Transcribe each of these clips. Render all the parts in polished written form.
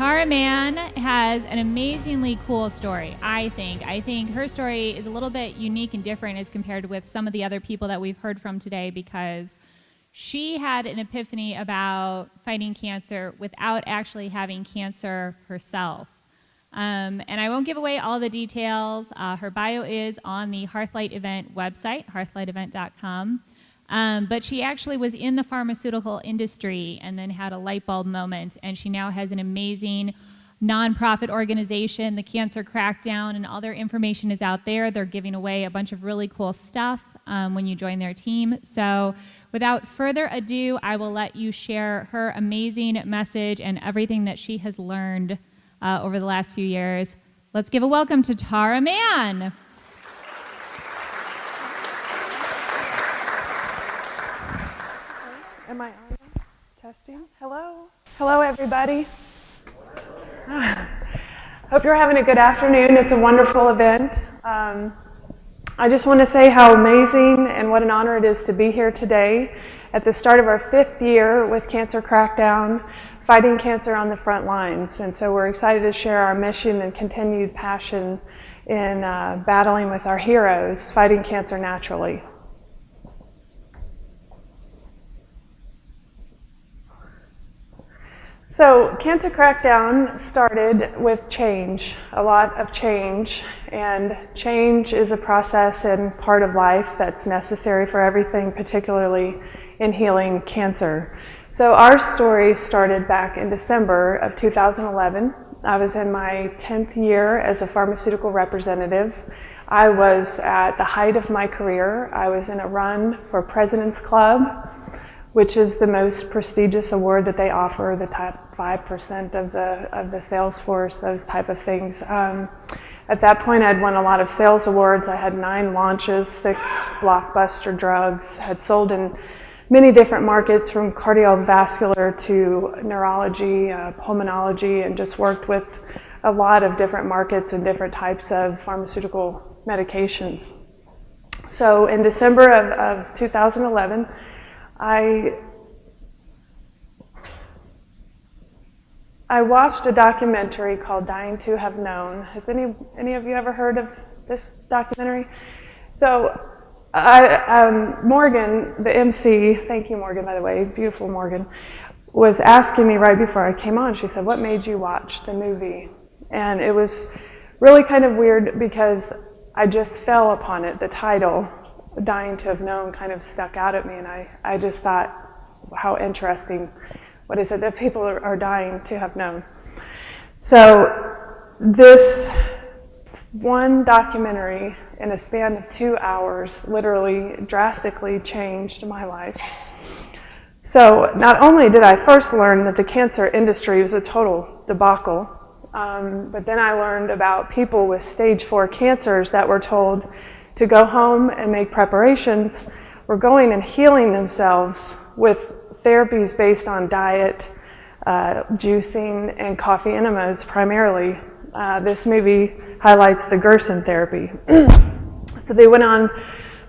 Tara Mann has an amazingly cool story, I think. I think her story is a little bit unique and different as compared with some of the other people that we've heard from today, because she had an epiphany about fighting cancer without actually having cancer herself. And I won't give away all the details. Her bio is on the HearthLight event website, hearthlightevent.com. But she actually was in the pharmaceutical industry and then had a light bulb moment, and she now has an amazing nonprofit organization, the Cancer Crackdown, and all their information is out there. They're giving away a bunch of really cool stuff when you join their team. So without further ado, I will let you share her amazing message and everything that she has learned over the last few years. Let's give a welcome to Tara Mann. Am I on? Testing. Hello. Hello, everybody. Hope you're having a good afternoon. It's a wonderful event. I just want to say how amazing and what an honor it is to be here today at the start of our 5th year with Cancer Crackdown, fighting cancer on the front lines. And so we're excited to share our mission and continued passion in battling with our heroes, fighting cancer naturally. So Cancer Crackdown started with change, a lot of change, and change is a process and part of life that's necessary for everything, particularly in healing cancer. So our story started back in December of 2011. I was in my 10th year as a pharmaceutical representative. I was at the height of my career. I was in a run for President's Club, which is the most prestigious award that they offer, the top 5% of the sales force, those type of things. At that point, I'd won a lot of sales awards. I had 9 launches, 6 blockbuster drugs, had sold in many different markets from cardiovascular to neurology, pulmonology, and just worked with a lot of different markets and different types of pharmaceutical medications. So in December of 2011, I watched a documentary called Dying to Have Known. Has any of you ever heard of this documentary? So Morgan, the MC, thank you Morgan, by the way, beautiful Morgan, was asking me right before I came on, she said, what made you watch the movie? And it was really kind of weird because I just fell upon it, the title, Dying to Have Known, kind of stuck out at me, and I just thought, how interesting. What is it that people are dying to have known? So this one documentary in a span of 2 hours literally drastically changed my life. So not only did I first learn that the cancer industry was a total debacle, but then I learned about people with stage 4 cancers that were told to go home and make preparations, were going and healing themselves with therapies based on diet, juicing, and coffee enemas primarily. This movie highlights the Gerson therapy. So they went on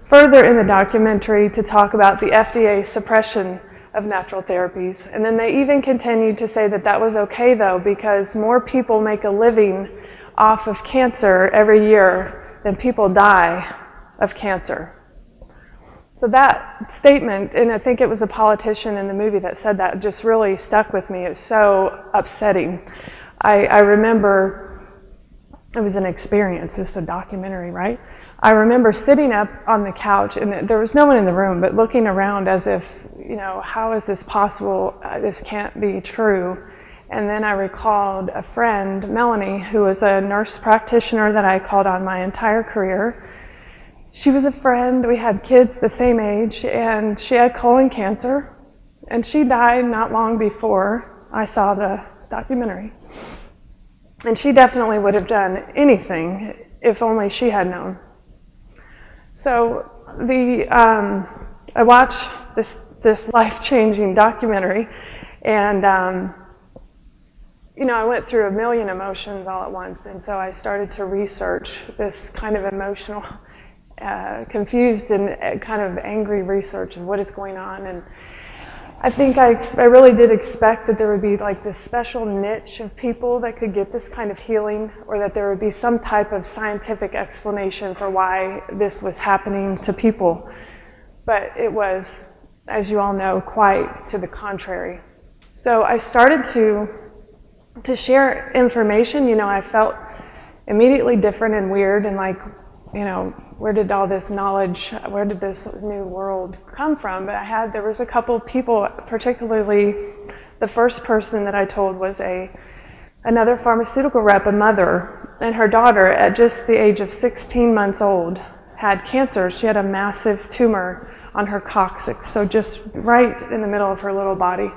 further in the documentary to talk about the FDA suppression of natural therapies. And then they even continued to say that that was okay though, because more people make a living off of cancer every year than people die of cancer. So that statement, and I think it was a politician in the movie that said that, just really stuck with me. It was so upsetting. I remember, it was an experience, just a documentary, right? I remember sitting up on the couch, and there was no one in the room, but looking around as if, you know, how is this possible? This can't be true. And then I recalled a friend, Melanie, who was a nurse practitioner that I called on my entire career. She was a friend, we had kids the same age, and she had colon cancer, and she died not long before I saw the documentary. And she definitely would have done anything if only she had known. So I watched this life-changing documentary, and you know, I went through a million emotions all at once, and so I started to research this kind of emotional, confused and kind of angry research of what is going on. And I think I really did expect that there would be like this special niche of people that could get this kind of healing, or that there would be some type of scientific explanation for why this was happening to people. But it was, as you all know, quite to the contrary. So I started to share information. You know, I felt immediately different and weird, and like, you know, where did all this knowledge, where did this new world come from? But there was a couple of people, particularly the first person that I told was another pharmaceutical rep, a mother, and her daughter at just the age of 16 months old had cancer. She had a massive tumor on her coccyx, so just right in the middle of her little body.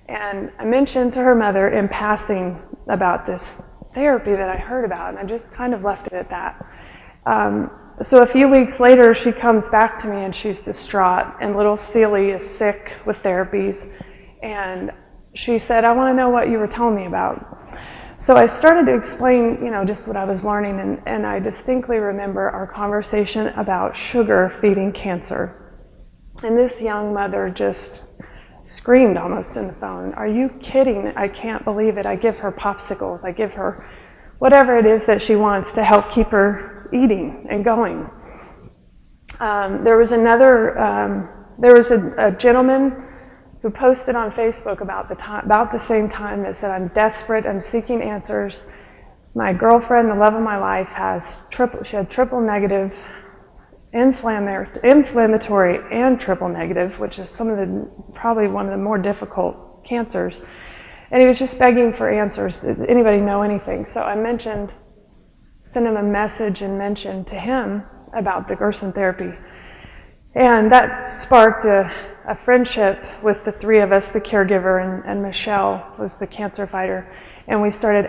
And I mentioned to her mother in passing about this therapy that I heard about, and I just kind of left it at that. So a few weeks later, she comes back to me and she's distraught, and little Celie is sick with therapies, and she said, I want to know what you were telling me about. So I started to explain, you know, just what I was learning, and I distinctly remember our conversation about sugar feeding cancer. And this young mother just screamed almost in the phone, are you kidding? I can't believe it. I give her popsicles. I give her whatever it is that she wants to help keep her eating and going. There was a gentleman who posted on Facebook about the same time that said, I'm desperate, I'm seeking answers. My girlfriend, the love of my life, she had triple negative, inflammatory and triple negative, which is probably one of the more difficult cancers. And he was just begging for answers. Did anybody know anything? So I sent him a message and mentioned to him about the Gerson therapy. And that sparked a friendship with the three of us, the caregiver, and Michelle was the cancer fighter. And we started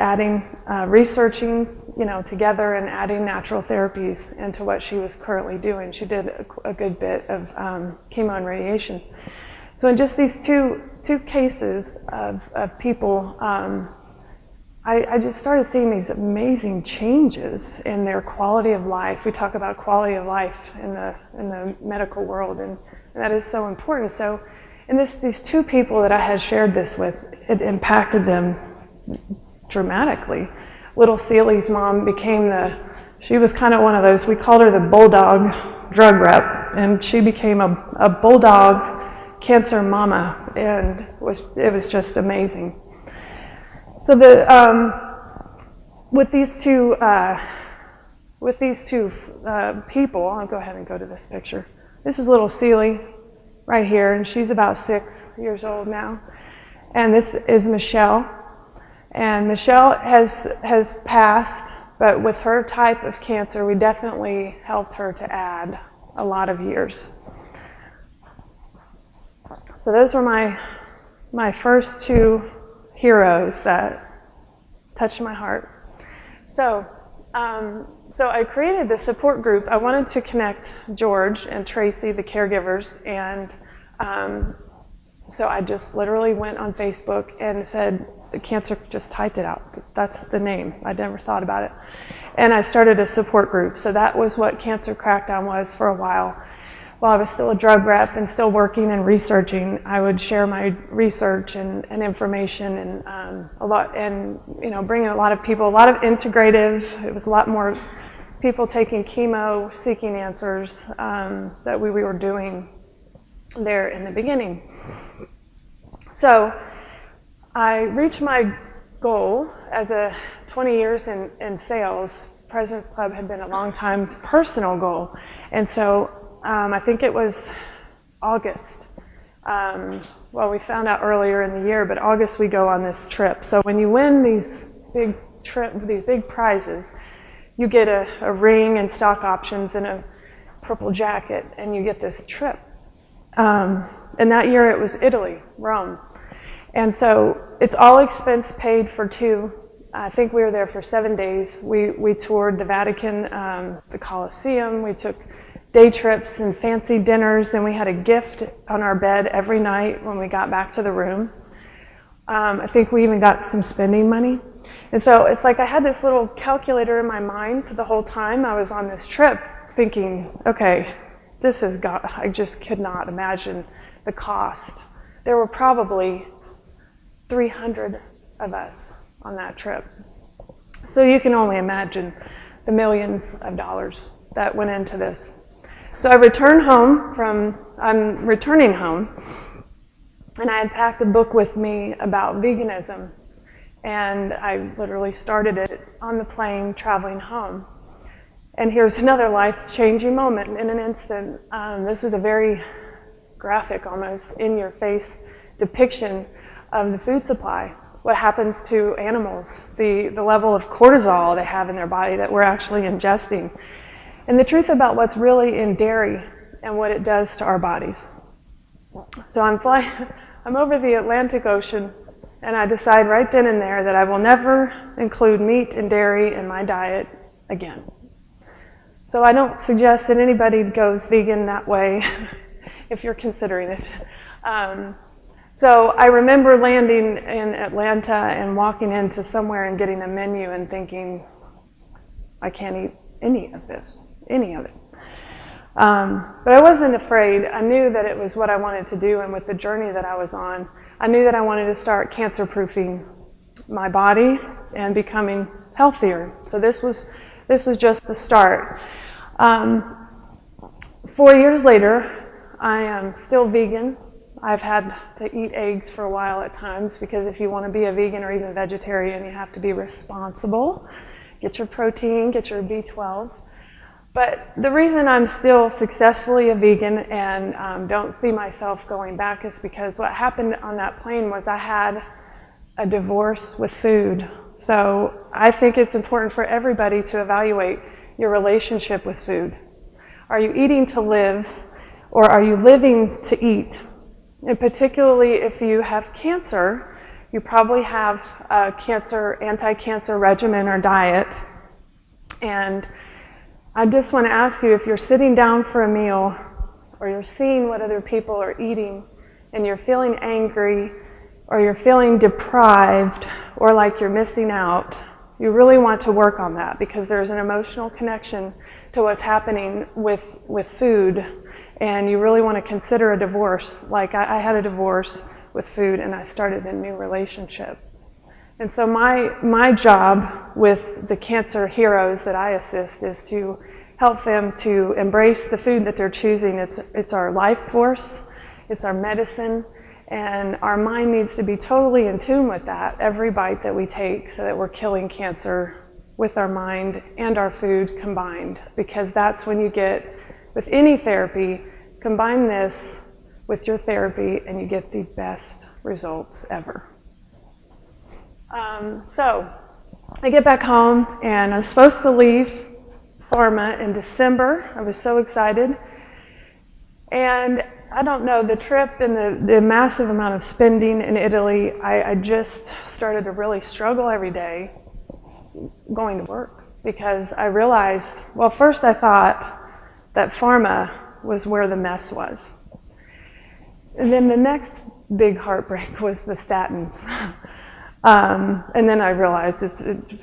researching, you know, together, and adding natural therapies into what she was currently doing. She did a good bit of chemo and radiation. So in just these two cases of people, I just started seeing these amazing changes in their quality of life. We talk about quality of life in the medical world, and that is so important. So in these two people that I had shared this with, it impacted them dramatically. Little Celie's mom she was kind of one of those, we called her the bulldog drug rep, and she became a bulldog cancer mama, and it was just amazing. So with these two people, I'll go ahead and go to this picture. This is little Celie right here, and she's about 6 years old now. And this is Michelle. And Michelle has passed, but with her type of cancer, we definitely helped her to add a lot of years. So those were my first two heroes that touched my heart. So I created the support group. I wanted to connect George and Tracy, the caregivers, and so I just literally went on Facebook and said, cancer, just typed it out. That's the name. I never thought about it. And I started a support group. So that was what Cancer Crackdown was for a while. While I was still a drug rep and still working and researching, I would share my research and information, and bringing a lot of people, a lot of integrative. It was a lot more people taking chemo, seeking answers that we were doing there in the beginning. So I reached my goal as 20 years in sales. President's Club had been a long time personal goal, and so I think it was August. We found out earlier in the year, but August we go on this trip. So when you win these big prizes, you get a ring and stock options and a purple jacket, and you get this trip. And that year it was Italy, Rome. And so it's all expense paid for two. I think we were there for 7 days. We toured the Vatican, the Colosseum. We took day trips and fancy dinners. Then we had a gift on our bed every night when we got back to the room. I think we even got some spending money. And so it's like I had this little calculator in my mind for the whole time I was on this trip, thinking, okay, I just could not imagine the cost there were probably 300 of us on that trip. So you can only imagine the millions of dollars that went into this. So I'm returning home, and I had packed a book with me about veganism, and I literally started it on the plane traveling home. And here's another life-changing moment in an instant. This was a very graphic, almost in-your-face depiction of the food supply. What happens to animals, the level of cortisol they have in their body that we're actually ingesting, and the truth about what's really in dairy and what it does to our bodies. So I'm over the Atlantic Ocean, and I decide right then and there that I will never include meat and dairy in my diet again. So I don't suggest that anybody goes vegan that way if you're considering it. So I remember landing in Atlanta and walking into somewhere and getting a menu and thinking, I can't eat any of this, any of it. But I wasn't afraid. I knew that it was what I wanted to do, and with the journey that I was on, I knew that I wanted to start cancer-proofing my body and becoming healthier. So this was just the start. 4 years later, I am still vegan. I've had to eat eggs for a while at times, because if you want to be a vegan or even vegetarian, you have to be responsible. Get your protein, get your B12. But the reason I'm still successfully a vegan and don't see myself going back is because what happened on that plane was I had a divorce with food. So I think it's important for everybody to evaluate your relationship with food. Are you eating to live, or are you living to eat? And particularly if you have cancer, you probably have a anti-cancer regimen or diet. And I just want to ask you, if you're sitting down for a meal, or you're seeing what other people are eating, and you're feeling angry, or you're feeling deprived, or like you're missing out, you really want to work on that, because there's an emotional connection to what's happening with food. And you really want to consider a divorce. Like I had a divorce with food, and I started a new relationship. And so my job with the cancer heroes that I assist is to help them to embrace the food that they're choosing. It's our life force, it's our medicine, and our mind needs to be totally in tune with that every bite that we take, so that we're killing cancer with our mind and our food combined. Because that's when you get, with any therapy, combine this with your therapy and you get the best results ever. So I get back home, and I'm supposed to leave pharma in December. I was so excited. And I don't know, the trip and the massive amount of spending in Italy, I just started to really struggle every day going to work, because I realized, well, first I thought that pharma was where the mess was. And then the next big heartbreak was the statins. And then I realized,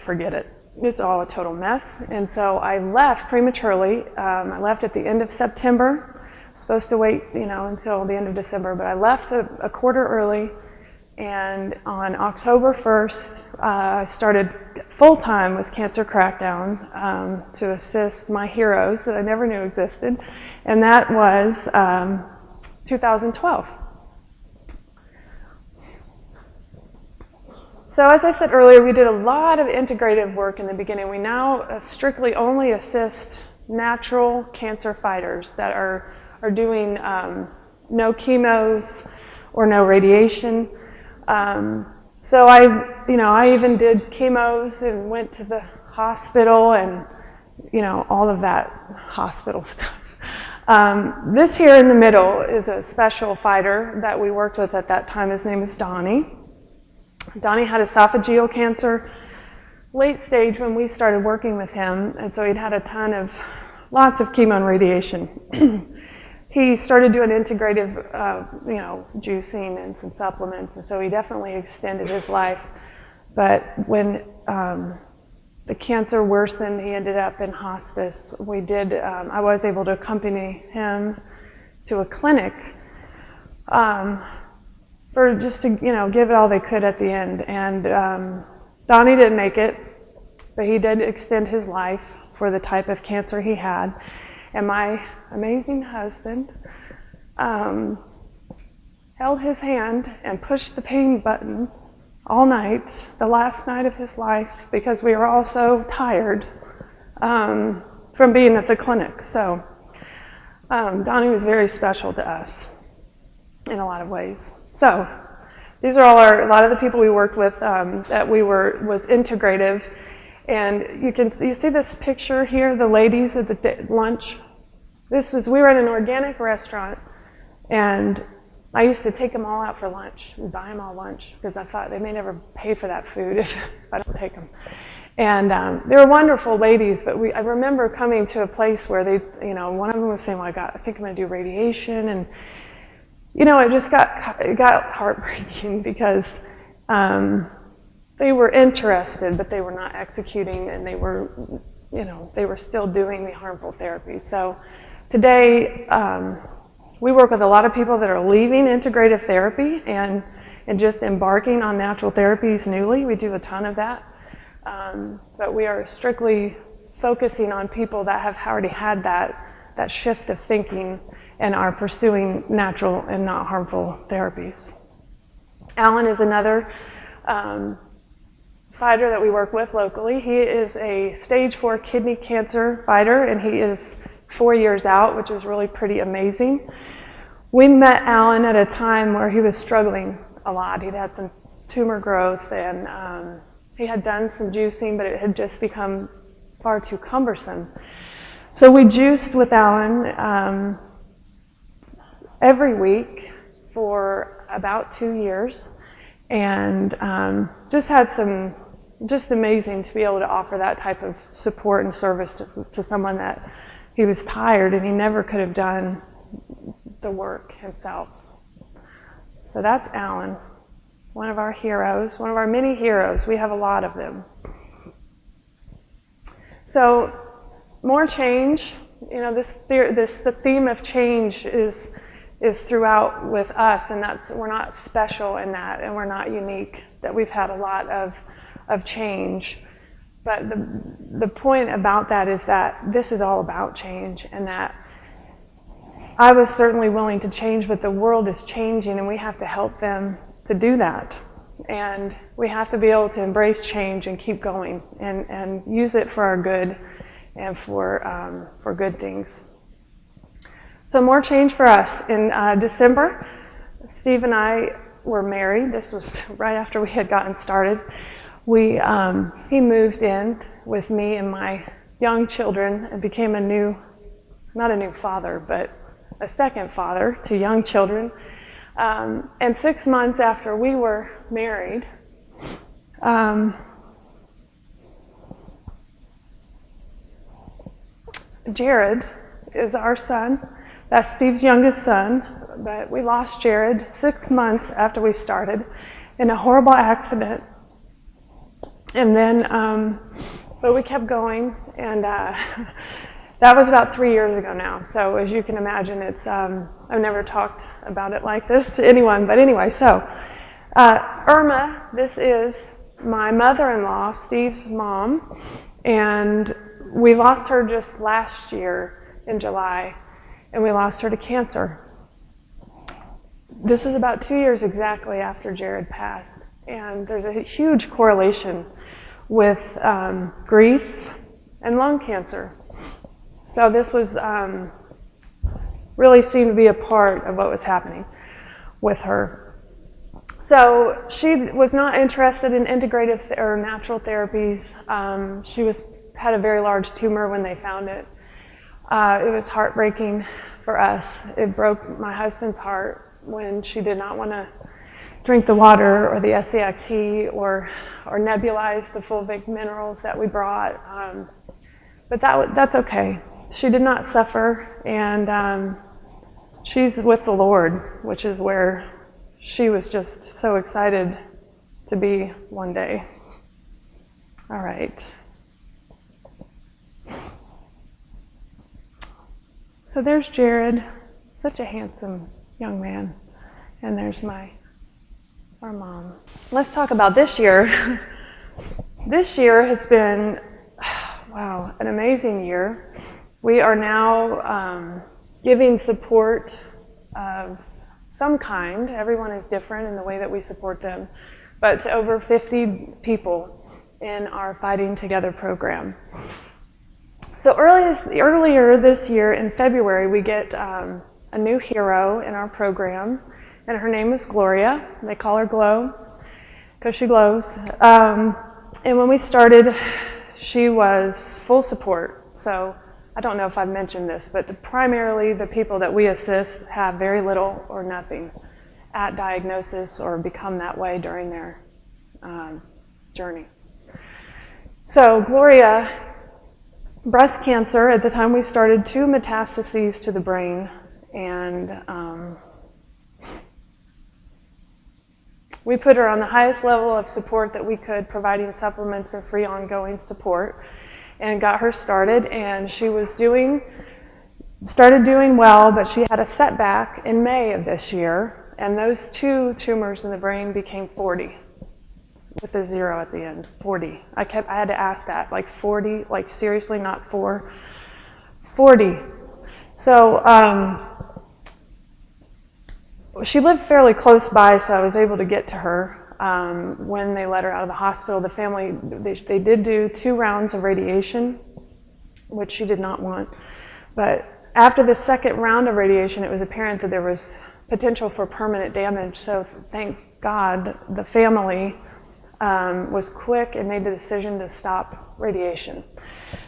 forget it. It's all a total mess. And so I left prematurely. I left at the end of September. I was supposed to wait, until the end of December, but I left a quarter early. And on October 1st, I started full-time with Cancer Crackdown to assist my heroes that I never knew existed. And that was 2012. So as I said earlier, we did a lot of integrative work in the beginning. We now strictly only assist natural cancer fighters that are doing no chemos or no radiation. So I even did chemos and went to the hospital and, all of that hospital stuff. This here in the middle is a special fighter that we worked with at that time. His name is Donnie. Donnie had esophageal cancer, late stage when we started working with him, and so he'd had lots of chemo and radiation. He started doing integrative, juicing and some supplements, and so he definitely extended his life. But when the cancer worsened, he ended up in hospice. I was able to accompany him to a clinic. for just to, give it all they could at the end. And Donnie didn't make it, but he did extend his life for the type of cancer he had. And my amazing husband held his hand and pushed the pain button all night, the last night of his life, because we were all so tired from being at the clinic. So Donnie was very special to us in a lot of ways. So these are all a lot of the people we worked with that was integrative. And you see this picture here, the ladies at the lunch. We were at an organic restaurant, and I used to take them all out for lunch and buy them all lunch because I thought they may never pay for that food if I don't take them. And they were wonderful ladies, but I remember coming to a place where one of them was saying, well, I think I'm going to do radiation. And, it got heartbreaking because they were interested, but they were not executing, and they were still doing the harmful therapy. So today, we work with a lot of people that are leaving integrative therapy and just embarking on natural therapies newly. We do a ton of that. But we are strictly focusing on people that have already had that shift of thinking and are pursuing natural and not harmful therapies. Alan is another fighter that we work with locally. He is a stage 4 kidney cancer fighter, and he is 4 years out, which is really pretty amazing. We met Alan at a time where he was struggling a lot. He'd had some tumor growth, and he had done some juicing, but it had just become far too cumbersome. So we juiced with Alan every week for about 2 years, and just amazing to be able to offer that type of support and service to someone that he was tired and he never could have done the work himself. So that's Alan, one of our heroes, one of our many heroes. We have a lot of them. So more change, the theme of change is throughout with us, and we're not special in that, and we're not unique, that we've had a lot of change. But the point about that is that this is all about change, and that I was certainly willing to change, but the world is changing, and we have to help them to do that. And we have to be able to embrace change and keep going and use it for our good and for good things. So more change for us. In December, Steve and I were married. This was right after we had gotten started. He moved in with me and my young children and became not a new father, but a second father to young children. And 6 months after we were married, Jared is our son. That's Steve's youngest son, but we lost Jared 6 months after we started in a horrible accident. And then, but we kept going, and that was about 3 years ago now. So as you can imagine, I've never talked about it like this to anyone. But anyway, so Irma, this is my mother-in-law, Steve's mom, and we lost her just last year in July, and we lost her to cancer. This was about 2 years exactly after Jared passed, and there's a huge correlation with grief and lung cancer. So this was really seemed to be a part of what was happening with her. So she was not interested in integrative or natural therapies. She had a very large tumor when they found it. It was heartbreaking for us. It broke my husband's heart when she did not want to drink the water or the SCIT or nebulize the fulvic minerals that we brought. But that's okay. She did not suffer, and she's with the Lord, which is where she was just so excited to be one day. All right. So there's Jared, such a handsome young man. And there's my our mom. Let's talk about this year. This year has been, wow, an amazing year. We are now giving support of some kind. Everyone is different in the way that we support them, but to over 50 people in our Fighting Together program. So earlier this year in February, we get a new hero in our program, and her name is Gloria. They call her Glow because she glows. And when we started, she was full support. So I don't know if I've mentioned this, but primarily the people that we assist have very little or nothing at diagnosis or become that way during their journey. So Gloria, breast cancer, at the time we started, 2 metastases to the brain, and we put her on the highest level of support that we could, providing supplements and free ongoing support, and got her started. And she was started doing well, but she had a setback in May of this year, and those 2 tumors in the brain became 40, with a 0 at the end. 40. I had to ask that, like 40, like seriously, not 4, 40. So she lived fairly close by, so I was able to get to her when they let her out of the hospital. The family, they did do 2 rounds of radiation, which she did not want. But after the second round of radiation, it was apparent that there was potential for permanent damage. So thank God the family was quick and made the decision to stop radiation.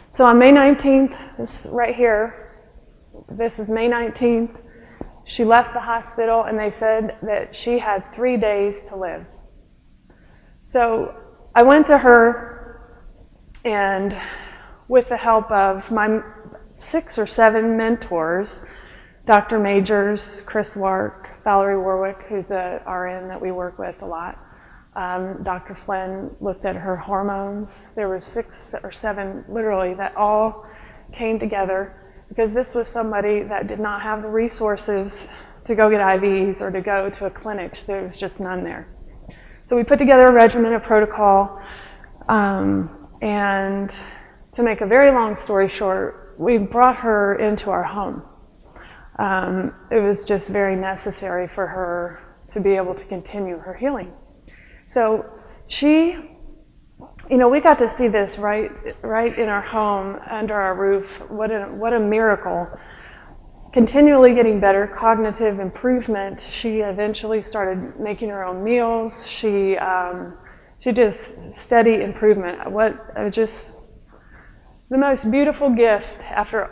So on May 19th, this right here, this is May 19th, she left the hospital, and they said that she had 3 days to live. So I went to her, and with the help of my 6 or 7 mentors, Dr. Majors, Chris Wark, Valerie Warwick, who's a RN that we work with a lot, Dr. Flynn looked at her hormones. There were 6 or 7, literally, that all came together, because this was somebody that did not have the resources to go get IVs or to go to a clinic. There was just none there. So we put together a regimen, a protocol, and to make a very long story short, we brought her into our home. It was just very necessary for her to be able to continue her healing. So she, we got to see this right in our home, under our roof. What a miracle. Continually getting better, cognitive improvement. She eventually started making her own meals. She just steady improvement. Just the most beautiful gift after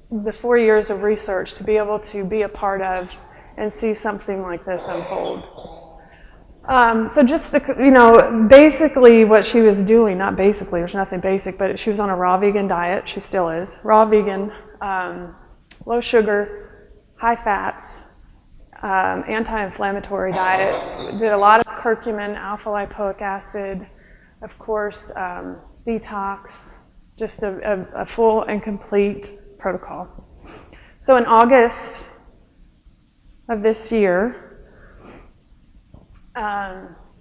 the 4 years of research, to be able to be a part of and see something like this unfold. So just to, basically what she was doing, not basically, there's nothing basic, but she was on a raw vegan diet. She still is. Raw vegan, low sugar, high fats, anti-inflammatory diet. Did a lot of curcumin, alpha lipoic acid, of course, detox, just a full and complete protocol. So in August of this year,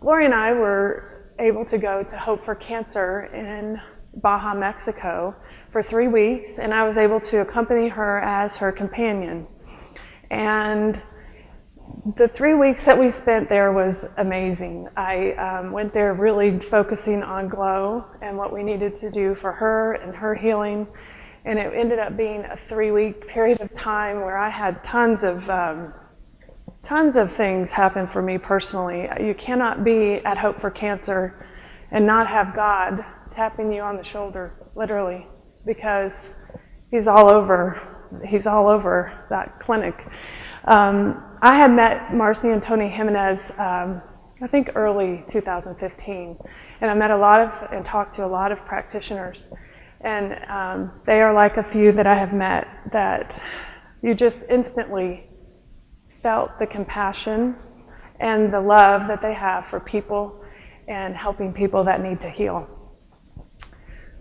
Gloria and I were able to go to Hope for Cancer in Baja, Mexico for 3 weeks, and I was able to accompany her as her companion. And the 3 weeks that we spent there was amazing. I went there really focusing on Glow and what we needed to do for her and her healing, and it ended up being a 3-week period of time where I had tons of things happen for me personally. You cannot be at Hope for Cancer and not have God tapping you on the shoulder, literally, because He's all over that clinic. I had met Marcy and Tony Jimenez, I think early 2015, and I met and talked to a lot of practitioners, and they are like a few that I have met that you just instantly felt the compassion and the love that they have for people and helping people that need to heal.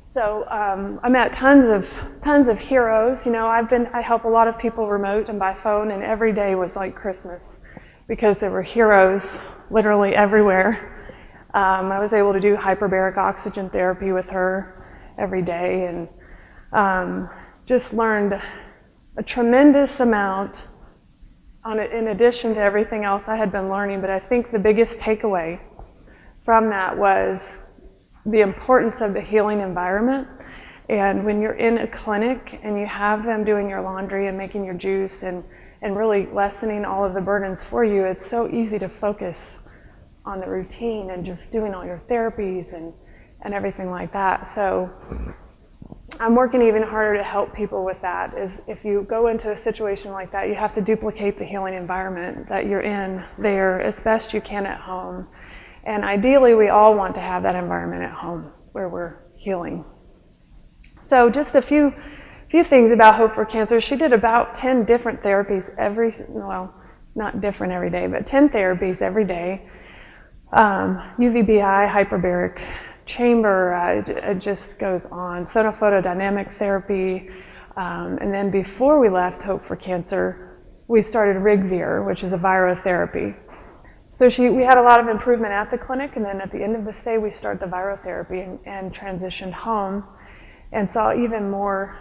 So I met tons of heroes. I help a lot of people remote and by phone, and every day was like Christmas. because there were heroes literally everywhere. I was able to do hyperbaric oxygen therapy with her every day, and just learned a tremendous amount in addition to everything else I had been learning. But I think the biggest takeaway from that was the importance of the healing environment. And when you're in a clinic and you have them doing your laundry and making your juice and really lessening all of the burdens for you, it's so easy to focus on the routine and just doing all your therapies and everything like that. So I'm working even harder to help people with that. Is if you go into a situation like that, you have to duplicate the healing environment that you're in there as best you can at home. And ideally, we all want to have that environment at home where we're healing. So just a few things about Hope for Cancer. She did about 10 different therapies not different every day, but 10 therapies every day. UVBI, hyperbaric chamber, it just goes on. Sonophotodynamic therapy. And then before we left Hope for Cancer, we started Rigvir, which is a virotherapy. So we had a lot of improvement at the clinic, and then at the end of the stay, we started the virotherapy and transitioned home and saw even more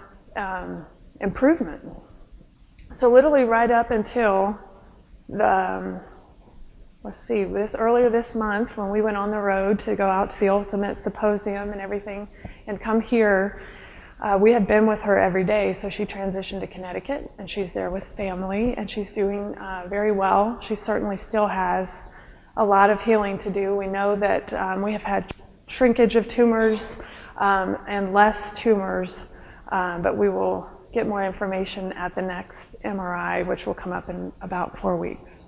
improvement. So literally right up until earlier this month, when we went on the road to go out to the Ultimate Symposium and everything and come here, we had been with her every day. So she transitioned to Connecticut, and she's there with family, and she's doing very well. She certainly still has a lot of healing to do. We know that we have had shrinkage of tumors and less tumors, but we will get more information at the next MRI, which will come up in about 4 weeks.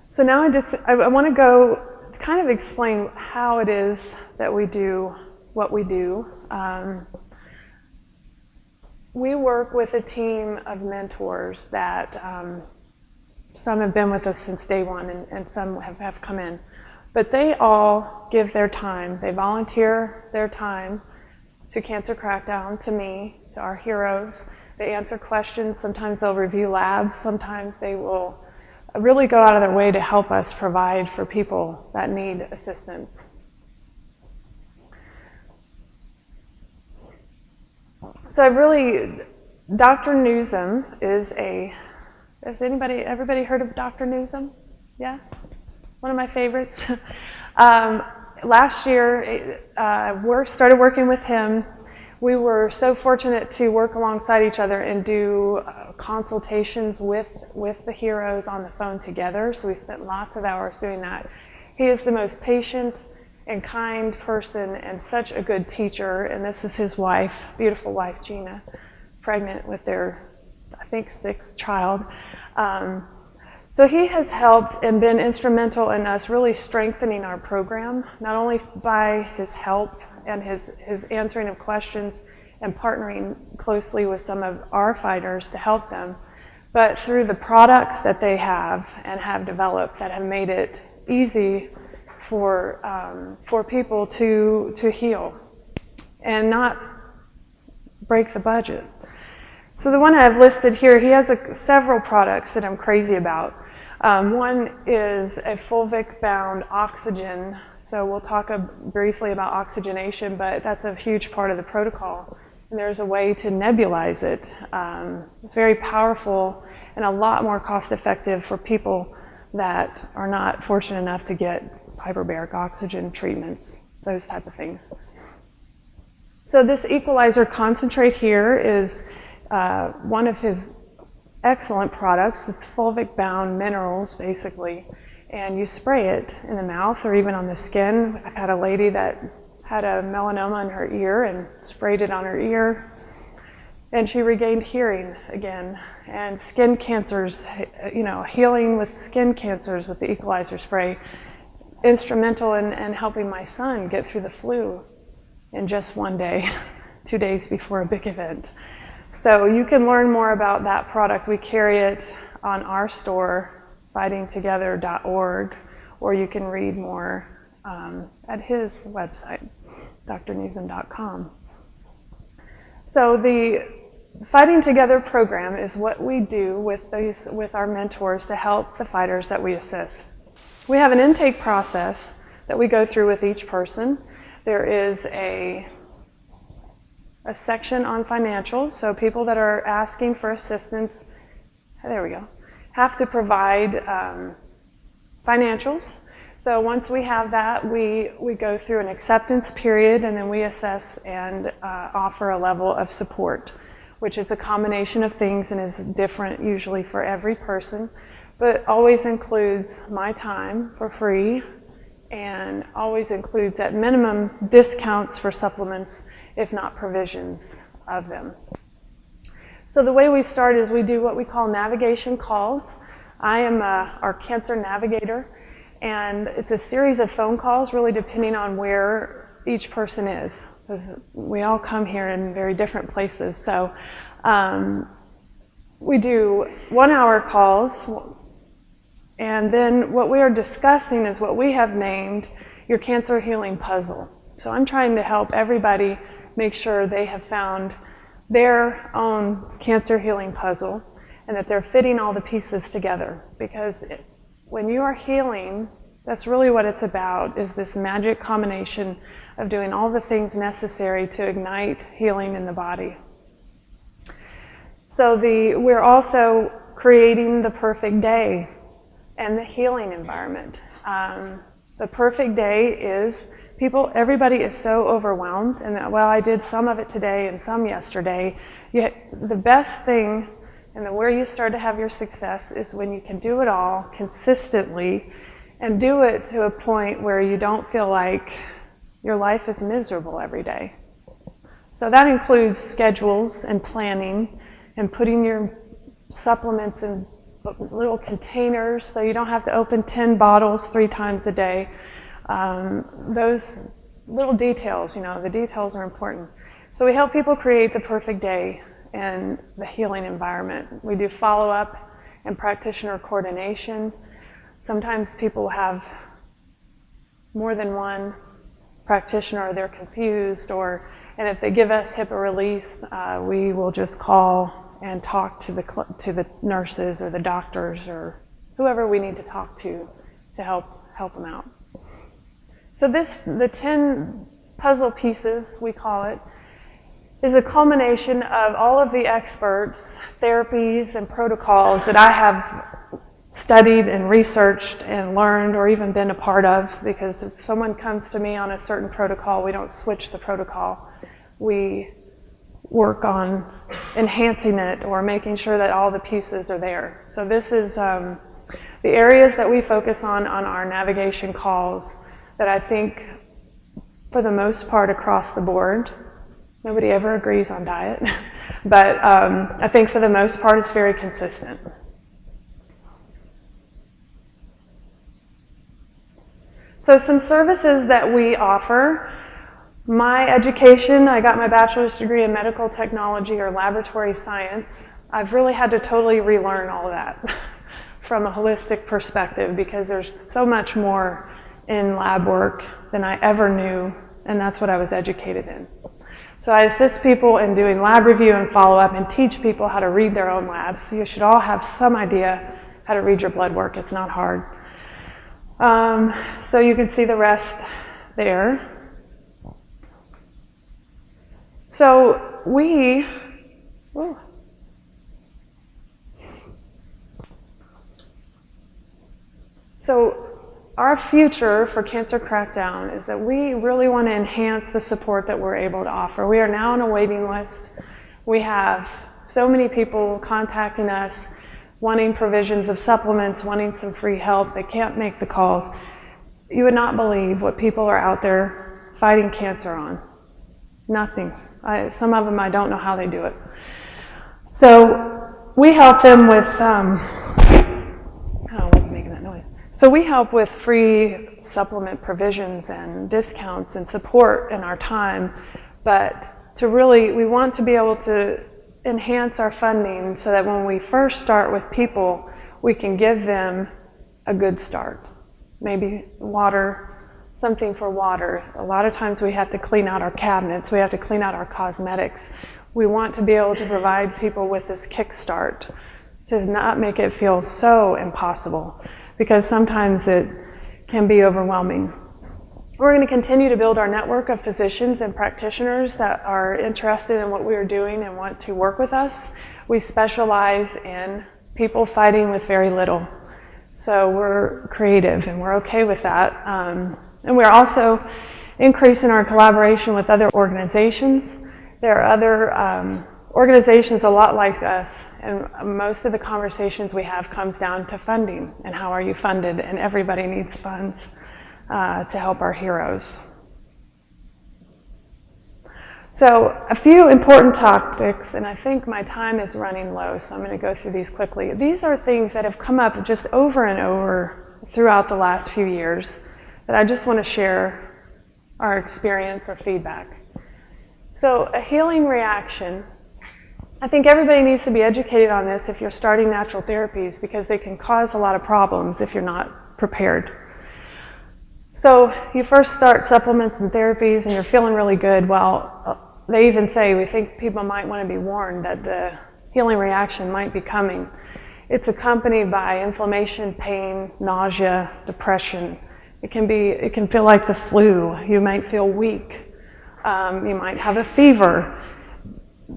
So now I want to go kind of explain how it is that we do what we do. We work with a team of mentors that some have been with us since day one, and some have come in. But they all give their time. They volunteer their time to Cancer Crackdown, to me, to our heroes. They answer questions. Sometimes they'll review labs. Sometimes they will really go out of their way to help us provide for people that need assistance. So Dr. Newsom is has everybody heard of Dr. Newsom? Yes? One of my favorites. Last year, we started working with him. We were so fortunate to work alongside each other and do consultations with the heroes on the phone together. So we spent lots of hours doing that. He is the most patient and kind person and such a good teacher. And this is his wife, beautiful wife, Gina, pregnant with their, I think, 6th child. So he has helped and been instrumental in us really strengthening our program, not only by his help and his answering of questions and partnering closely with some of our fighters to help them, but through the products that they have and have developed that have made it easy for people to heal and not break the budget. So the one I've listed here, he has several products that I'm crazy about. One is a fulvic-bound oxygen. So we'll talk briefly about oxygenation, but that's a huge part of the protocol. And there's a way to nebulize it. It's very powerful and a lot more cost-effective for people that are not fortunate enough to get hyperbaric oxygen treatments, those type of things. So this equalizer concentrate here is one of his excellent products. It's fulvic-bound minerals, basically, and you spray it in the mouth or even on the skin. I've had a lady that had a melanoma in her ear and sprayed it on her ear, and she regained hearing again. And skin cancers, healing with skin cancers with the equalizer spray, instrumental in helping my son get through the flu in just one day, 2 days before a big event. So you can learn more about that product. We carry it on our store, fightingtogether.org, or you can read more at his website, drnewsom.com. So Fighting Together program is what we do with our mentors to help the fighters that we assist. We have an intake process that we go through with each person. There is a section on financials, so people that are asking for assistance, there we go, have to provide financials. So once we have that, we go through an acceptance period, and then we assess and offer a level of support, which is a combination of things and is different usually for every person, but always includes my time for free and always includes at minimum discounts for supplements, if not provisions of them. So the way we start is we do what we call navigation calls. I am our cancer navigator, and it's a series of phone calls really depending on where each person is, because we all come here in very different places. So we do 1-hour calls, and then what we are discussing is what we have named your cancer healing puzzle. So I'm trying to help everybody make sure they have found their own cancer healing puzzle and that they're fitting all the pieces together. Because when you are healing, that's really what it's about, is this magic combination of doing all the things necessary to ignite healing in the body. So we're also creating the perfect day and the healing environment. The perfect day is everybody is so overwhelmed, and well, I did some of it today and some yesterday. Yet the best thing and where you start to have your success is when you can do it all consistently and do it to a point where you don't feel like your life is miserable every day. So that includes schedules and planning and putting your supplements in little containers so you don't have to open 10 bottles 3 times a day. Those little details, the details are important. So we help people create the perfect day and the healing environment. We do follow-up and practitioner coordination. Sometimes people have more than one practitioner, or they're confused, and if they give us HIPAA release, we will just call and talk to the nurses or the doctors or whoever we need to talk to help them out. So the 10 puzzle pieces, we call it, is a culmination of all of the experts, therapies, and protocols that I have studied and researched and learned or even been a part of, because if someone comes to me on a certain protocol, we don't switch the protocol. We work on enhancing it or making sure that all the pieces are there. So this is the areas that we focus on our navigation calls that I think for the most part across the board, nobody ever agrees on diet, but I think for the most part it's very consistent. So some services that we offer. My education, I got my bachelor's degree in medical technology or laboratory science. I've really had to totally relearn all of that from a holistic perspective, because there's so much more in lab work than I ever knew, and that's what I was educated in. So I assist people in doing lab review and follow-up and teach people how to read their own labs. So you should all have some idea how to read your blood work. It's not hard. So you can see the rest there. So our future for Cancer Crackdown is that we really want to enhance the support that we're able to offer. We are now on a waiting list. We have so many people contacting us, wanting provisions of supplements, wanting some free help. They can't make the calls. You would not believe what people are out there fighting cancer on. Nothing. Some of them, I don't know how they do it. So we help them with, what's making that noise? So we help with free supplement provisions and discounts and support in our time, but we want to be able to enhance our funding so that when we first start with people, we can give them a good start. Maybe water, something for water. A lot of times we have to clean out our cabinets, we have to clean out our cosmetics. We want to be able to provide people with this kickstart to not make it feel so impossible, because sometimes it can be overwhelming. We're going to continue to build our network of physicians and practitioners that are interested in what we are doing and want to work with us. We specialize in people fighting with very little. So we're creative and we're okay with that. And we're also increasing our collaboration with other organizations. There are other organizations a lot like us, and most of the conversations we have comes down to funding and how are you funded, and everybody needs funds to help our heroes. So a few important topics, and I think my time is running low, so I'm going to go through these quickly. These are things that have come up just over and over throughout the last few years that I just want to share our experience or feedback. So a healing reaction, I think everybody needs to be educated on this if you're starting natural therapies, because they can cause a lot of problems if you're not prepared. So you first start supplements and therapies and you're feeling really good. Well, they even say we think people might want to be warned that the healing reaction might be coming. It's accompanied by inflammation, pain, nausea, depression. It can feel like the flu. You might feel weak. You might have a fever.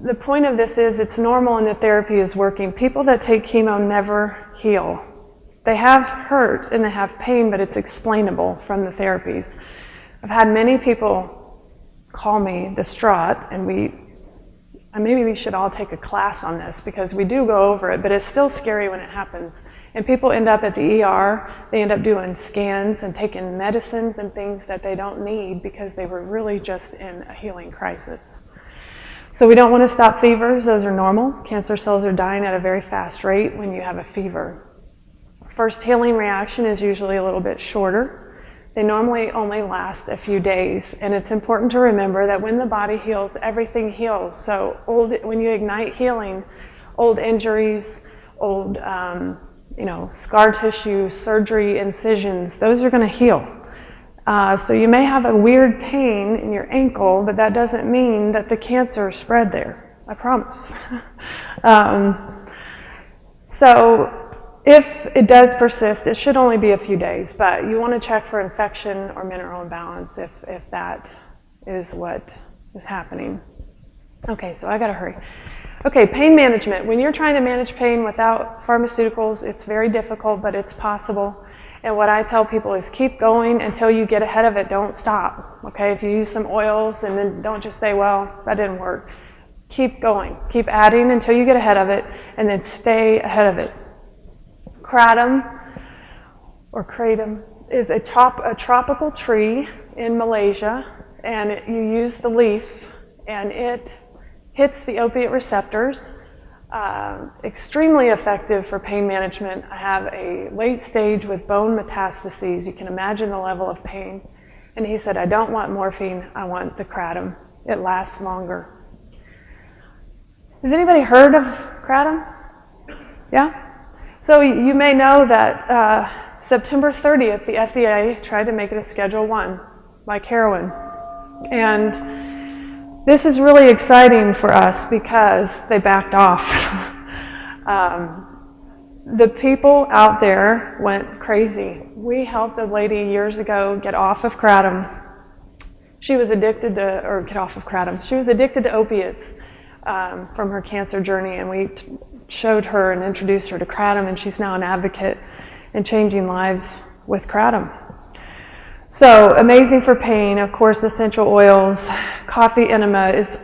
The point of this is it's normal and the therapy is working. People that take chemo never heal. They have hurt and they have pain, but it's explainable from the therapies. I've had many people call me distraught, and maybe we should all take a class on this, because we do go over it, but it's still scary when it happens. And people end up at the ER, they end up doing scans and taking medicines and things that they don't need because they were really just in a healing crisis. So we don't want to stop fevers. Those are normal. Cancer cells are dying at a very fast rate when you have a fever. First healing reaction is usually a little bit shorter. They normally only last a few days, and it's important to remember that when the body heals, everything heals. So when you ignite healing, old injuries, old scar tissue, surgery, incisions, those are going to heal. So you may have a weird pain in your ankle, but that doesn't mean that the cancer spread there. I promise. So if it does persist, it should only be a few days, but you want to check for infection or mineral imbalance if that is what is happening. Okay, so I gotta hurry. Okay, pain management. When you're trying to manage pain without pharmaceuticals, it's very difficult, but it's possible. And what I tell people is keep going until you get ahead of it. Don't stop. Okay, if you use some oils and then don't just say, well, that didn't work. Keep going. Keep adding until you get ahead of it, and then stay ahead of it. Kratom, or kratom, is a tropical tree in Malaysia, and you use the leaf, and it hits the opiate receptors. Extremely effective for pain management. I have a late stage with bone metastases. You can imagine the level of pain. And he said, I don't want morphine, I want the kratom. It lasts longer. Has anybody heard of kratom? Yeah? So you may know that September 30th, the FDA tried to make it a Schedule I, like heroin. And this is really exciting for us because they backed off. The people out there went crazy. We helped a lady years ago get off of kratom. She was addicted to, get off of kratom. She was addicted to opiates from her cancer journey, and we showed her and introduced her to kratom, and she's now an advocate and changing lives with kratom. So amazing for pain. Of course, essential oils. Coffee enema is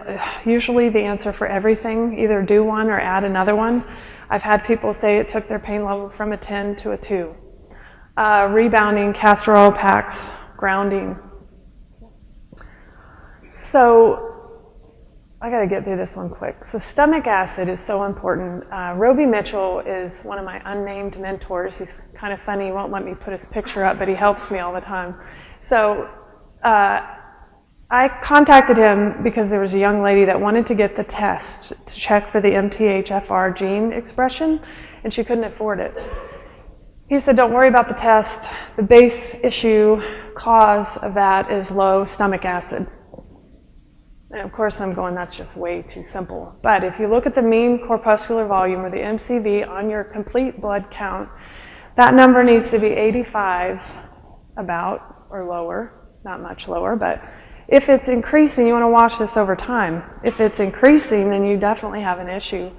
usually the answer for everything. Either do one or add another one. I've had people say it took their pain level from a 10 to a 2. Rebounding, castor oil packs, grounding. So I got to get through this one quick. So stomach acid is so important. Roby Mitchell is one of my unnamed mentors. He's kind of funny. He won't let me put his picture up, but he helps me all the time. So I contacted him because there was a young lady that wanted to get the test to check for the MTHFR gene expression, and she couldn't afford it. He said, don't worry about the test. The base issue cause of that is low stomach acid. And of course I'm going, that's just way too simple. But if you look at the mean corpuscular volume, or the MCV, on your complete blood count, that number needs to be 85 about, or lower, not much lower, but if it's increasing, you want to watch this over time. If it's increasing, then you definitely have an issue.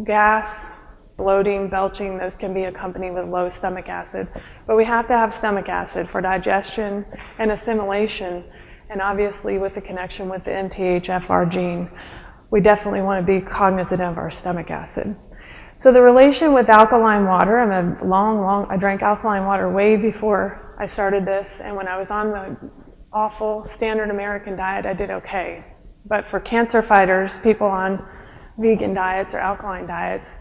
Gas, bloating, belching, those can be accompanied with low stomach acid. But we have to have stomach acid for digestion and assimilation, and obviously with the connection with the MTHFR gene, we definitely want to be cognizant of our stomach acid. So the relation with alkaline water, I drank alkaline water way before I started this, and when I was on the awful standard American diet, I did okay. But for cancer fighters, people on vegan diets or alkaline diets,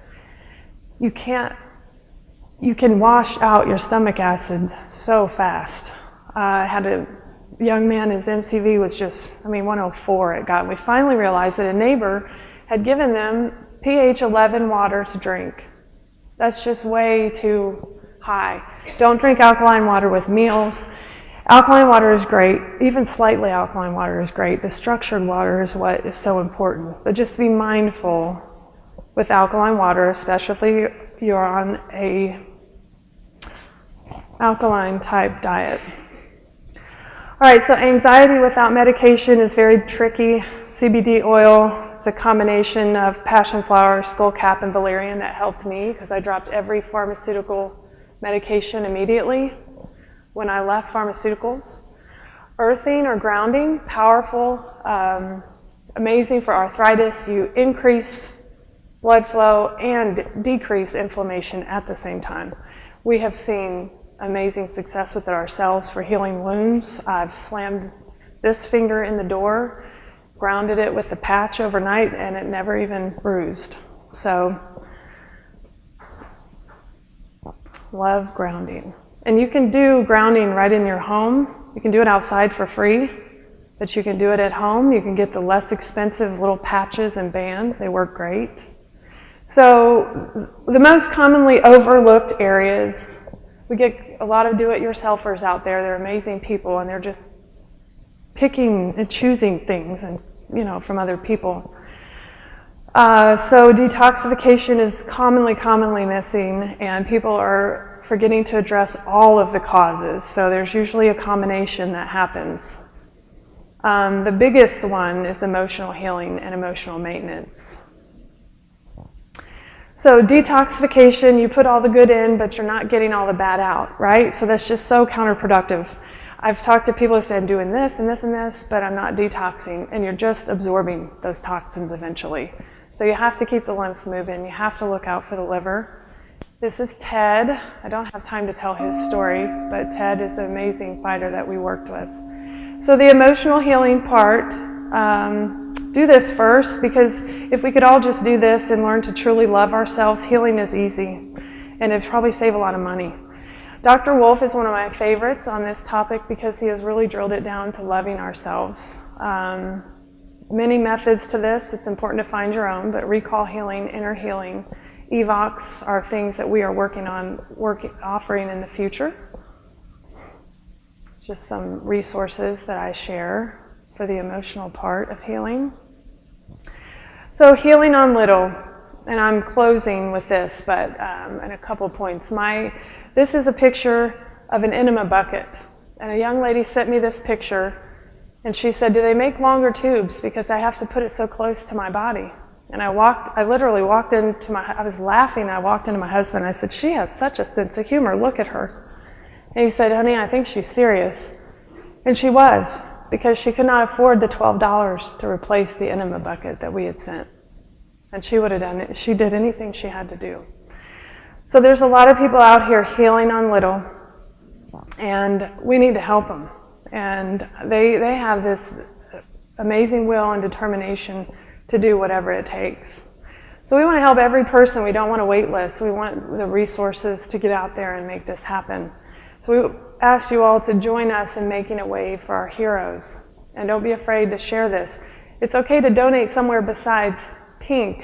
you can wash out your stomach acid so fast. I had a young man, his MCV was just, 104 it got. We finally realized that a neighbor had given them pH 11 water to drink. That's just way too high. Don't drink alkaline water with meals. Alkaline water is great. Even slightly alkaline water is great. The structured water is what is so important. But just be mindful with alkaline water, especially if you're on a alkaline type diet. All right, so anxiety without medication is very tricky. CBD oil, it's a combination of passion flower, skullcap, and valerian that helped me because I dropped every pharmaceutical medication immediately when I left pharmaceuticals. Earthing or grounding, powerful, amazing for arthritis. You increase blood flow and decrease inflammation at the same time. We have seen amazing success with it ourselves for healing wounds. I've slammed this finger in the door, grounded it with the patch overnight, and it never even bruised. So, love grounding. And you can do grounding right in your home. You can do it outside for free, but you can do it at home. You can get the less expensive little patches and bands. They work great. So the most commonly overlooked areas, we get a lot of do-it-yourselfers out there. They're amazing people, and they're just picking and choosing things and from other people. So detoxification is commonly missing, and people are forgetting to address all of the causes. So there's usually a combination that happens. The biggest one is emotional healing and emotional maintenance. So detoxification, you put all the good in, but you're not getting all the bad out, right? So that's just so counterproductive. I've talked to people who say, I'm doing this and this and this, but I'm not detoxing, and you're just absorbing those toxins eventually. So you have to keep the lymph moving. You have to look out for the liver. This is Ted. I don't have time to tell his story, but Ted is an amazing fighter that we worked with. So the emotional healing part, do this first, because if we could all just do this and learn to truly love ourselves, healing is easy, and it'd probably save a lot of money. Dr. Wolf is one of my favorites on this topic because he has really drilled it down to loving ourselves. Many methods to this. It's important to find your own, but recall healing, inner healing, evox are things that we are working on offering in the future. Just some resources that I share for the emotional part of healing. So healing on little, and I'm closing with this, but in a couple points. This is a picture of an enema bucket, and a young lady sent me this picture, and she said, do they make longer tubes because I have to put it so close to my body? And I literally walked into I was laughing, I walked into my husband, I said, she has such a sense of humor, look at her. And he said, honey, I think she's serious. And she was, because she could not afford the $12 to replace the enema bucket that we had sent. And she would have done it. She did anything she had to do. So there's a lot of people out here healing on little, and we need to help them. And they have this amazing will and determination to do whatever it takes. So we want to help every person. We don't want a wait list. We want the resources to get out there and make this happen. So we ask you all to join us in making a way for our heroes. And don't be afraid to share this. It's okay to donate somewhere besides pink.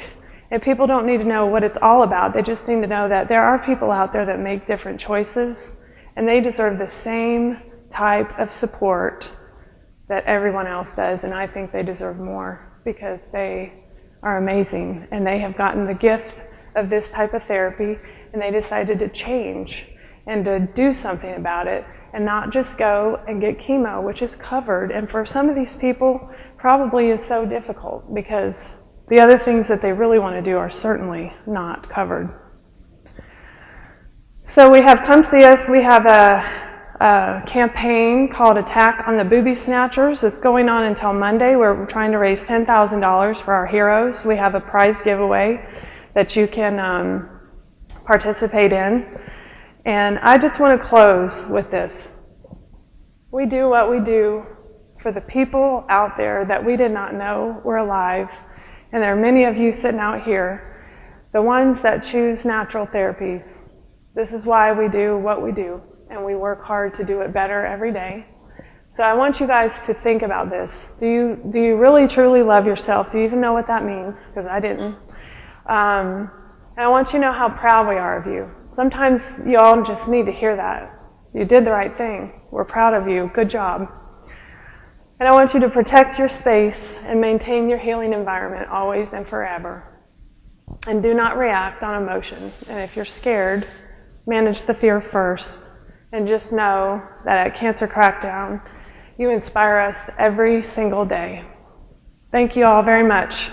And people don't need to know what it's all about. They just need to know that there are people out there that make different choices, and they deserve the same type of support that everyone else does, and I think they deserve more because they are amazing and they have gotten the gift of this type of therapy, and they decided to change and to do something about it and not just go and get chemo, which is covered, and for some of these people probably is so difficult because the other things that they really want to do are certainly not covered. So we have Come See Us. We have a campaign called Attack on the Booby Snatchers. It's going on until Monday. We're trying to raise $10,000 for our heroes. We have a prize giveaway that you can participate in. And I just want to close with this. We do what we do for the people out there that we did not know were alive. And there are many of you sitting out here, the ones that choose natural therapies. This is why we do what we do, and we work hard to do it better every day. So I want you guys to think about this. Do you really truly love yourself? Do you even know what that means? Because I didn't. And I want you to know how proud we are of you. Sometimes you all just need to hear that. You did the right thing. We're proud of you. Good job. And I want you to protect your space and maintain your healing environment always and forever. And do not react on emotion. And if you're scared, manage the fear first. And just know that at Cancer Crackdown, you inspire us every single day. Thank you all very much.